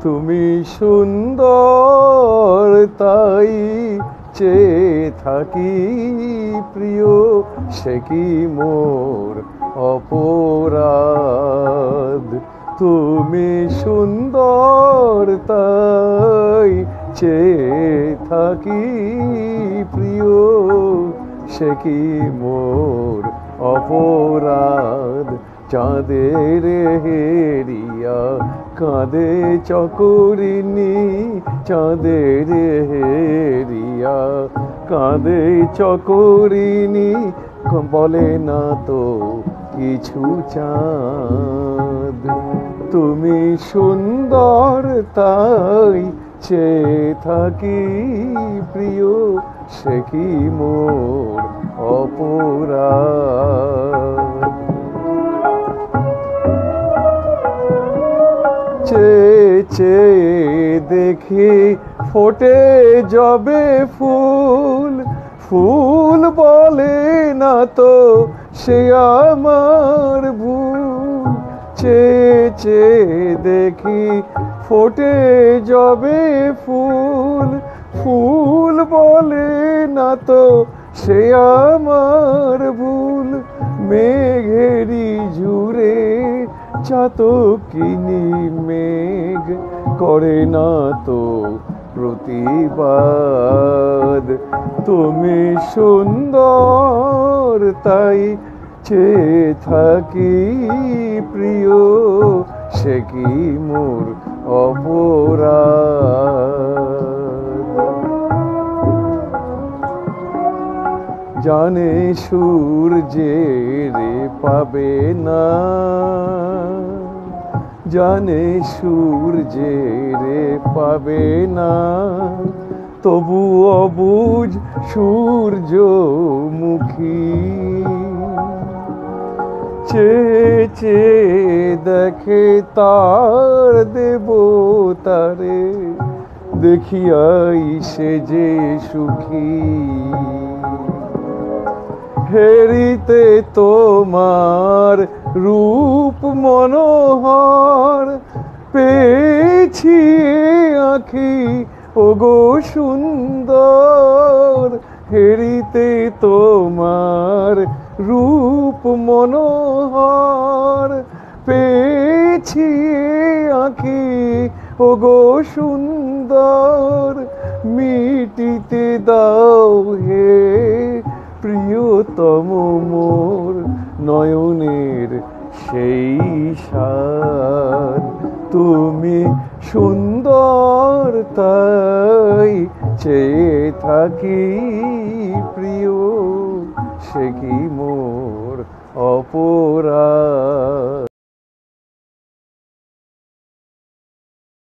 তুমি সুন্দর তাই চেয়ে থাকি প্রিয়, সে কি মোর অপরাধ? তুমি সুন্দর তাই চেয়ে থাকি প্রিয়, সে কি মোর অপরাধ? চাঁদের হেরিয়া কাঁদে চকরিনি, চাঁদের হেরিয়া কাঁদে চকরিনি, বলে না তো কিছু চাঁদ। তুমি সুন্দর তাই চেয়ে থাকি প্রিয়, সে কি মোর অপরাধ? চেয়ে চেয়ে দেখি ফোটে যবে ফুল, ফুল বলে না তো সে আমার ভুল। চেয়ে চেয়ে দেখি ফোটে যবে ফুল, ফুল বলে না তো সে আমার ভুল। মেঘেরি ঝুরে চাতকিনি মেঘ করে না তো প্রতিবাদ। তুমি সুন্দর তাই চেয়ে থাকি প্রিয়, সে কি মোর অপরাধ? জানে সূর্যের পাবে না, জানে সূর্যের পাবে না, তবু অবুঝ সূর্যমুখী। চেয়ে চেয়ে দেখে তার দেবতারে, দেখিয়াই সে যে সুখী। হেরিতে তোমার রূপ মনোহর, পেয়েছি আঁখি ওগো সুন্দর। হেরিতে তোমার রূপ মনোহর, পেয়েছি আঁখি ওগো সুন্দর। মিটিতে দাও হে প্রিয়তম মোর নয়নের সেই সাদ। তুমি সুন্দর তাই চেয়ে থাকি প্রিয়, সে কি মোর অপরাধ?